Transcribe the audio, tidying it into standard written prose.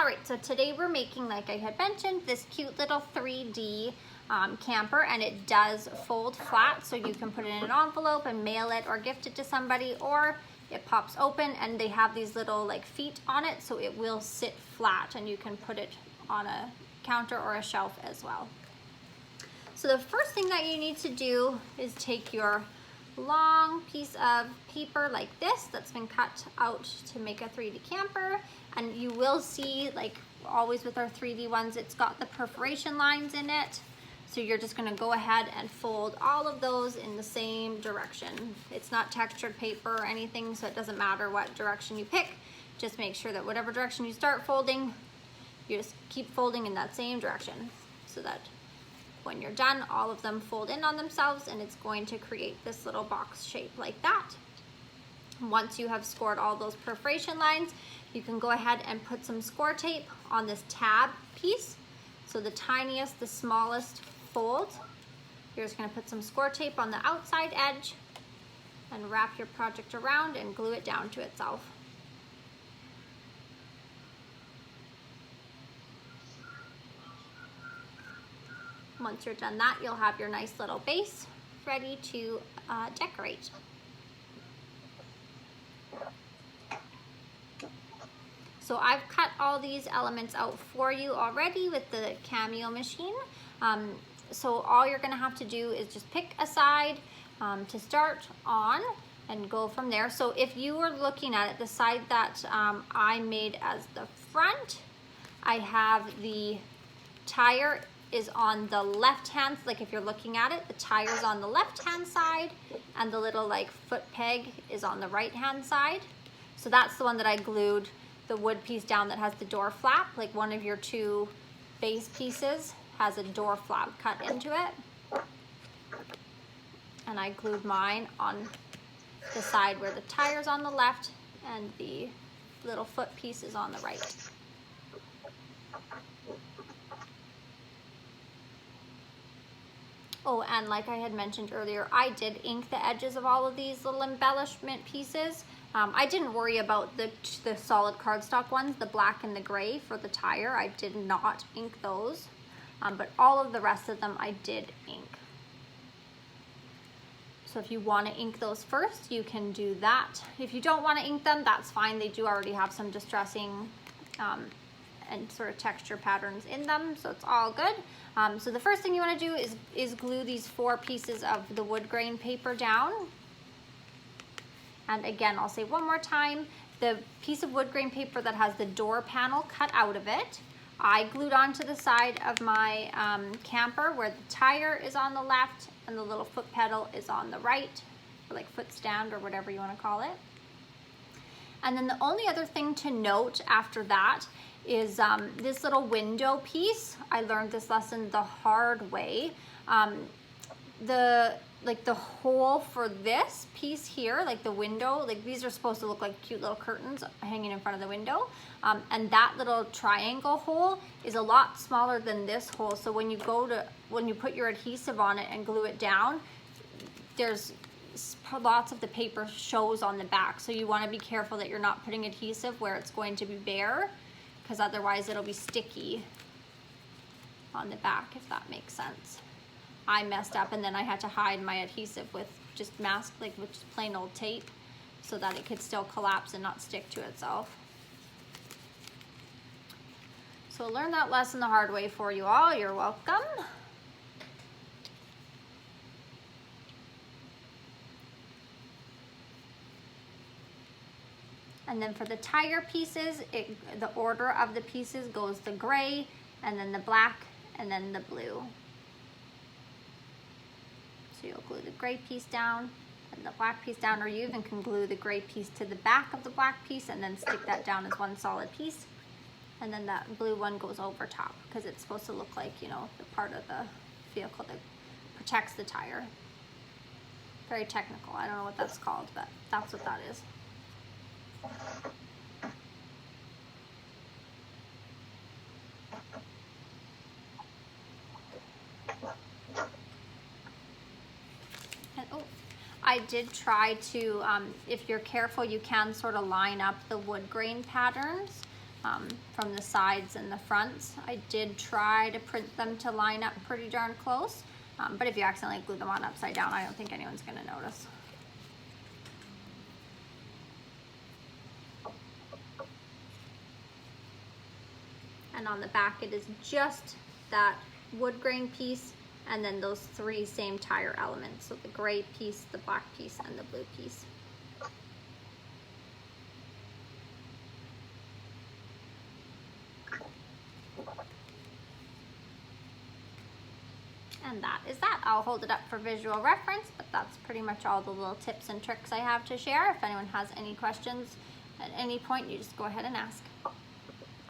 All right, so today we're making, like I had mentioned, this cute little 3D camper, and it does fold flat, so you can put it in an envelope and mail it or gift it to somebody, or it pops open and they have these little like feet on it, so it will sit flat and you can put it on a counter or a shelf as well. So the first thing that you need to do is take your long piece of paper like this that's been cut out to make a 3D camper, and you will see, like always with our 3D ones, it's got the perforation lines in it. So you're just gonna go ahead and fold all of those in the same direction. It's not textured paper or anything, so it doesn't matter what direction you pick. Just make sure that whatever direction you start folding, you just keep folding in that same direction, so that when you're done, all of them fold in on themselves, and it's going to create this little box shape like that. Once you have scored all those perforation lines, you can go ahead and put some score tape on this tab piece. So the tiniest, the smallest fold, you're just gonna put some score tape on the outside edge and wrap your project around and glue it down to itself. Once you're done that, you'll have your nice little base ready to decorate. So I've cut all these elements out for you already with the Cameo machine. So all you're gonna have to do is just pick a side to start on and go from there. So if you were looking at it, the side that I made as the front, I have the tire is on the left hand, like if you're looking at it, the tire's on the left hand side and the little like foot peg is on the right hand side. So that's the one that I glued the wood piece down that has the door flap, like one of your two base pieces has a door flap cut into it. And I glued mine on the side where the tire's on the left and the little foot piece is on the right. Oh, and like I had mentioned earlier, I did ink the edges of all of these little embellishment pieces. I didn't worry about the solid cardstock ones, the black and the gray for the tire. I did not ink those, but all of the rest of them I did ink. So if you want to ink those first, you can do that. If you don't want to ink them, that's fine. They do already have some distressing and sort of texture patterns in them, so it's all good. So the first thing you want to do is glue these 4 pieces of the wood grain paper down. And again, I'll say one more time, the piece of wood grain paper that has the door panel cut out of it, I glued onto the side of my camper where the tire is on the left and the little foot pedal is on the right, or like foot stand or whatever you want to call it. And then the only other thing to note after that is this little window piece. I learned this lesson the hard way. The hole for this piece here, like the window, like these are supposed to look like cute little curtains hanging in front of the window. And that little triangle hole is a lot smaller than this hole. So when you put your adhesive on it and glue it down, there's lots of the paper shows on the back. So you want to be careful that you're not putting adhesive where it's going to be bare, because otherwise it'll be sticky on the back, if that makes sense. I messed up and then I had to hide my adhesive with just with just plain old tape so that it could still collapse and not stick to itself. So learn that lesson the hard way for you all. You're welcome. And then for the tire pieces, the order of the pieces goes the gray, and then the black, and then the blue. So you'll glue the gray piece down and the black piece down, or you even can glue the gray piece to the back of the black piece and then stick that down as one solid piece. And then that blue one goes over top because it's supposed to look like, you know, the part of the vehicle that protects the tire. Very technical. I don't know what that's called, but that's what that is. And I did try to, if you're careful, you can sort of line up the wood grain patterns from the sides and the fronts. I did try to print them to line up pretty darn close, but if you accidentally glue them on upside down, I don't think anyone's going to notice. And on the back, it is just that wood grain piece and then those three same tire elements. So the gray piece, the black piece, and the blue piece. And that is that. I'll hold it up for visual reference, but that's pretty much all the little tips and tricks I have to share. If anyone has any questions at any point, you just go ahead and ask.